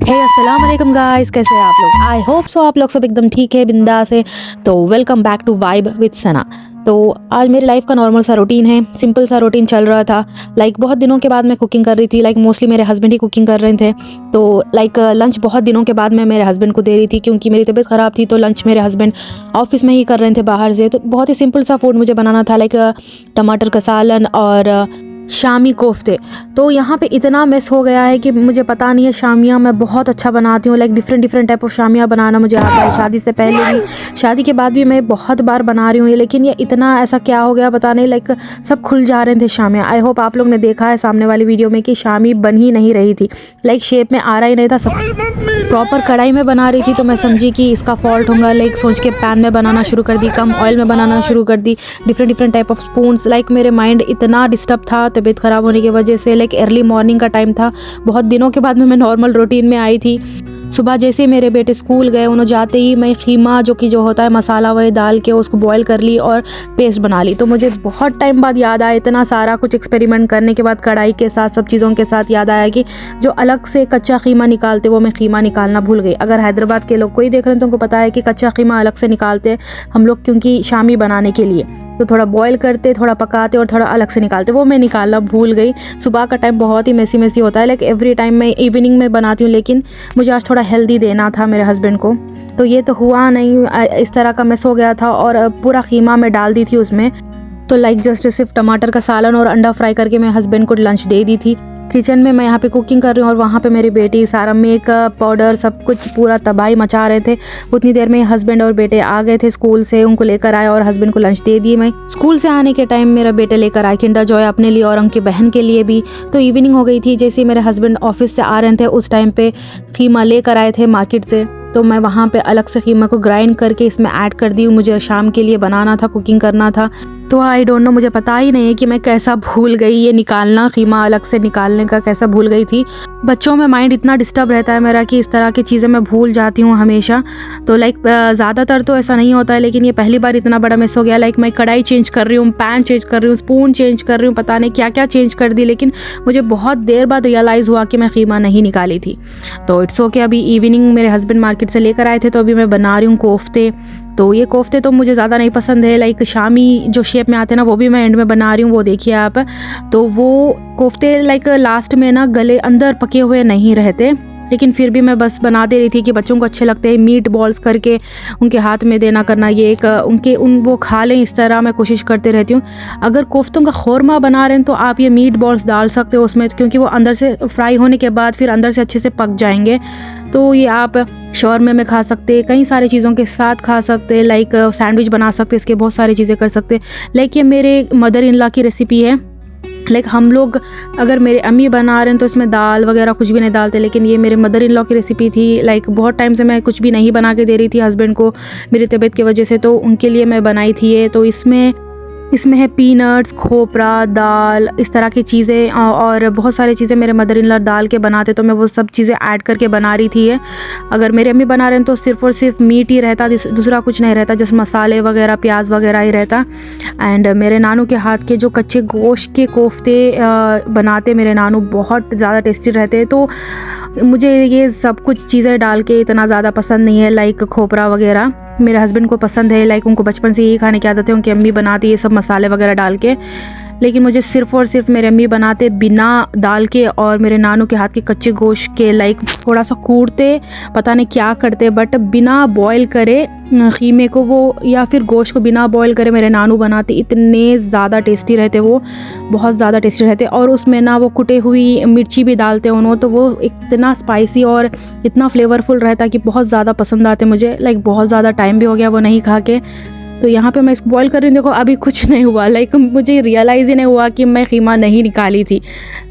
हे अस्सलाम वालेकुम गाइस, कैसे हैं आप लोग। आई होप सो आप लोग सब एकदम ठीक है, बिंदास है। तो welcome back to vibe with Sana. तो आज मेरी लाइफ का नॉर्मल सा रूटीन है, सिंपल सा रूटीन चल रहा था। बहुत दिनों के बाद मैं कुकिंग कर रही थी। मोस्टली मेरे हस्बैंड ही कुकिंग कर रहे थे। तो लंच बहुत दिनों के बाद मैं मेरे हस्बैंड को दे रही थी, क्योंकि मेरी तबीयत ख़राब थी। तो लंच मेरे हस्बैंड ऑफिस में ही कर रहे थे बाहर से। तो बहुत ही सिंपल सा फूड मुझे बनाना था, टमाटर का सालन और शामी कोफ्ते। तो यहाँ पे इतना मिस हो गया है कि मुझे पता नहीं है। शामियाँ मैं बहुत अच्छा बनाती हूँ, डिफरेंट टाइप ऑफ शामियाँ बनाना मुझे आता है। शादी से पहले भी, शादी के बाद भी मैं बहुत बार बना रही हूँ। लेकिन ये इतना ऐसा क्या हो गया पता नहीं। सब खुल जा रहे थे शामियाँ। आई होप आप लोग ने देखा है सामने वाली वीडियो में कि शामी बन ही नहीं रही थी। शेप में आ रहा ही नहीं था। सब प्रॉपर कढ़ाई में बना रही थी, तो मैं समझी कि इसका फॉल्ट होगा। सोच के पैन में बनाना शुरू कर दी, कम ऑयल में बनाना शुरू कर दी। Different type of spoons. मेरे माइंड इतना डिस्टर्ब था तबीयत ख़राब होने की वजह से। अर्ली मॉर्निंग का टाइम था। बहुत दिनों के बाद मैं नॉर्मल रूटीन में आई थी। सुबह जैसे ही मेरे बेटे स्कूल गए, उन्होंने जाते ही मैं खीमा जो होता है मसाला वही डाल के उसको बॉईल कर ली और पेस्ट बना ली। तो मुझे बहुत टाइम बाद याद आया, इतना सारा कुछ एक्सपेरिमेंट करने के बाद कढ़ाई के साथ सब चीज़ों के साथ याद आया कि जो अलग से कच्चा खीमा निकालते वो मैं खीमा निकालना भूल गई। अगर हैदराबाद के लोग कोई देख रहे हैं तो उनको पता है कि कच्चा खीमा अलग से निकालते हम लोग, क्योंकि शामी बनाने के लिए। तो थोड़ा बॉईल करते, थोड़ा पकाते और थोड़ा अलग से निकालते। वो मैं निकालना भूल गई। सुबह का टाइम बहुत ही मेसी होता है। एवरी टाइम मैं इवनिंग में बनाती हूँ, लेकिन मुझे आज थोड़ा हेल्दी देना था मेरे हस्बैंड को। तो ये तो हुआ नहीं, इस तरह का मिस हो गया था। और पूरा कीमा मैं डाल दी थी उसमें। तो जस्ट सिर्फ टमाटर का सालन और अंडा फ्राई करके मैं हस्बैंड को लंच दे दी थी। किचन में मैं यहाँ पे कुकिंग कर रही हूँ और वहाँ पे मेरी बेटी सारा मेकअप पाउडर सब कुछ पूरा तबाही मचा रहे थे। उतनी देर में हस्बैंड और बेटे आ गए थे स्कूल से, उनको लेकर आए और हस्बैंड को लंच दे दिए। मैं स्कूल से आने के टाइम मेरा बेटे लेकर आए किंडर जॉय अपने लिए और उनकी बहन के लिए भी। तो इवनिंग हो गई थी। जैसे मेरे हस्बैंड ऑफिस से आ रहे थे उस टाइम पे कीमा लेकर आए थे मार्केट से। तो मैं वहाँ पे अलग से कीमा को ग्राइंड करके इसमें ऐड कर दी। मुझे शाम के लिए बनाना था, कुकिंग करना था। तो आई डोंट नो, मुझे पता ही नहीं है कि मैं कैसा भूल गई ये निकालना, कीमा अलग से निकालने का कैसा भूल गई थी। बच्चों में माइंड इतना डिस्टर्ब रहता है मेरा कि इस तरह की चीज़ें मैं भूल जाती हूँ हमेशा। तो ज़्यादातर तो ऐसा नहीं होता है, लेकिन ये पहली बार इतना बड़ा मिस हो गया। मैं कढ़ाई चेंज कर रही हूँ, पैन चेंज कर रही हूँ, स्पून चेंज कर रही हूँ, पता नहीं क्या क्या चेंज कर दी। लेकिन मुझे बहुत देर बाद रियलाइज़ हुआ कि मैं कीमा नहीं निकाली थी। तो इट्स ओके। अभी इवनिंग मेरे हस्बैंड मार्केट से लेकर आए थे, तो अभी मैं बना रही हूँ कोफ्ते। तो ये कोफ्ते तो मुझे ज़्यादा नहीं पसंद है। शामी जो शेप में आते हैं ना, वो भी मैं एंड में बना रही हूँ, वो देखिए आप। तो वो कोफ्ते लास्ट में ना गले अंदर पके हुए नहीं रहते, लेकिन फिर भी मैं बस बना दे रही थी कि बच्चों को अच्छे लगते हैं। मीट बॉल्स करके उनके हाथ में देना करना, ये एक वो खा लें, इस तरह मैं कोशिश करते रहती हूँ। अगर कोफ्तों का खौरमा बना रहे हैं तो आप ये मीट बॉल्स डाल सकते हो उसमें, क्योंकि वो अंदर से फ्राई होने के बाद फिर अंदर से अच्छे से पक जाएंगे। तो ये आप शॉर्मे में खा सकते हैं, कई सारी चीज़ों के साथ खा सकते हैं। सैंडविच बना सकते हैं, इसके बहुत सारी चीज़ें कर सकते हैं। ये मेरे मदर इन लॉ की रेसिपी है। हम लोग अगर मेरे अम्मी बना रहे हैं तो इसमें दाल वगैरह कुछ भी नहीं डालते, लेकिन ये मेरे मदर इन लॉ की रेसिपी थी। बहुत टाइम से मैं कुछ भी नहीं बना के दे रही थी हस्बैंड को मेरी तबीयत की वजह से, तो उनके लिए मैं बनाई थी ये। तो इसमें है पीनट्स, खोपरा, दाल, इस तरह की चीज़ें और बहुत सारी चीज़ें मेरे मदर इन लॉ डाल के बनाते, तो मैं वो सब चीज़ें ऐड करके बना रही थी ये। अगर मेरे अम्मी बना रहे हैं तो सिर्फ और सिर्फ मीट ही रहता, दूसरा कुछ नहीं रहता, जैसे मसाले वगैरह प्याज वगैरह ही रहता। एंड मेरे नानू के हाथ के जो कच्चे गोश्त के कोफ्ते बनाते मेरे नानू, बहुत ज़्यादा टेस्टी रहते हैं। तो मुझे ये सब कुछ चीज़ें डाल के इतना ज़्यादा पसंद नहीं है। खोपरा वगैरह मेरे हस्बैंड को पसंद है। उनको बचपन से यही खाने की आदत है, उनकी अम्मी बनाती है ये सब मसाले वगैरह डाल के। लेकिन मुझे सिर्फ और सिर्फ मेरे अम्मी बनाते बिना दाल के, और मेरे नानू के हाथ के कच्चे गोश्त के थोड़ा सा कूटते, पता नहीं क्या करते, बट बिना बॉईल करे कीमे को वो, या फिर गोश्त को बिना बॉईल करे मेरे नानू बनाते। इतने ज़्यादा टेस्टी रहते वो, बहुत ज़्यादा टेस्टी रहते। और उसमें ना वो कुटे हुई मिर्ची भी डालते उन्होंने, तो वो इतना स्पाइसी और इतना फ्लेवरफुल रहता कि बहुत ज़्यादा पसंद आते मुझे। बहुत ज़्यादा टाइम भी हो गया वो नहीं खा के। तो यहाँ पे मैं इसको बॉईल कर रही हूँ। देखो अभी कुछ नहीं हुआ। मुझे रियलाइज़ ही नहीं हुआ कि मैं कीमा नहीं निकाली थी।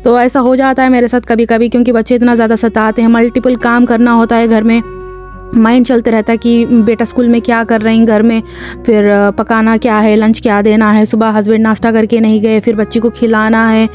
तो ऐसा हो जाता है मेरे साथ कभी कभी, क्योंकि बच्चे इतना ज़्यादा सताते हैं, मल्टीपल काम करना होता है घर में, माइंड चलते रहता है कि बेटा स्कूल में क्या कर रहे हैं, घर में फिर पकाना क्या है, लंच क्या देना है, सुबह हस्बैंड नाश्ता करके नहीं गए, फिर बच्ची को खिलाना है।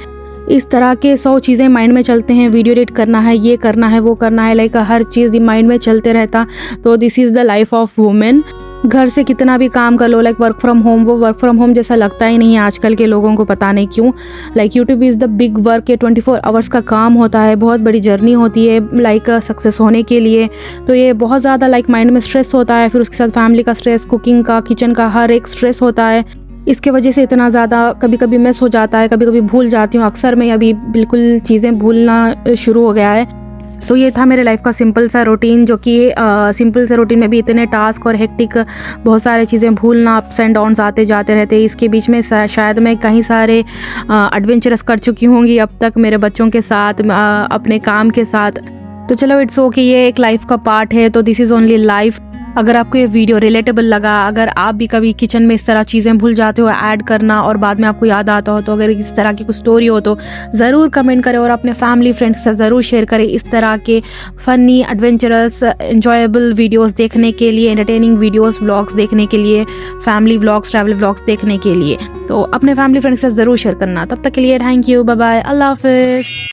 इस तरह के 100 चीज़ें माइंड में चलते हैं। वीडियो एडिट करना है, ये करना है, वो करना है, हर चीज़ माइंड में चलते रहता। तो this is the life of women. घर से कितना भी काम कर लो, लाइक वर्क फ्रॉम होम, वो वर्क फ्रॉम होम जैसा लगता ही नहीं है आजकल के लोगों को, पता नहीं क्यों। Like YouTube is the big work, ये 24 आवर्स का काम होता है, बहुत बड़ी जर्नी होती है लाइक सक्सेस होने के लिए। तो ये बहुत ज़्यादा लाइक माइंड में स्ट्रेस होता है, फिर उसके साथ फैमिली का स्ट्रेस, कुकिंग का, किचन का, हर एक स्ट्रेस होता है। इसके वजह से इतना ज़्यादा कभी कभी मिस हो जाता है, कभी कभी भूल जाती हूँ। अक्सर मैं अभी बिल्कुल चीज़ें भूलना शुरू हो गया है। तो ये था मेरे लाइफ का सिंपल सा रूटीन, जो कि सिंपल से रूटीन में भी इतने टास्क और हेक्टिक बहुत सारी चीज़ें भूलना, अप्स एंड डाउन्स आते जाते रहते। इसके बीच में शायद मैं कहीं सारे एडवेंचरस कर चुकी होंगी अब तक, मेरे बच्चों के साथ, अपने काम के साथ। तो चलो इट्स ओके, ये एक लाइफ का पार्ट है, तो दिस इज़ ओनली लाइफ। अगर आपको ये वीडियो रिलेटेबल लगा, अगर आप भी कभी किचन में इस तरह चीज़ें भूल जाते हो ऐड करना और बाद में आपको याद आता हो, तो अगर इस तरह की कुछ स्टोरी हो तो ज़रूर कमेंट करें और अपने फैमिली फ्रेंड्स के साथ ज़रूर शेयर करें। इस तरह के फ़नी, एडवेंचरस, एंजॉयबल वीडियोस देखने के लिए, एंटरटेनिंग वीडियोस, व्लॉग्स देखने के लिए, फैमिली व्लॉग्स, ट्रैवल व्लॉग्स देखने के लिए, तो अपने फैमिली फ्रेंड्स के साथ ज़रूर शेयर करना। तब तक के लिए थैंक यू, बाय बाय, अल्लाह हाफिज़।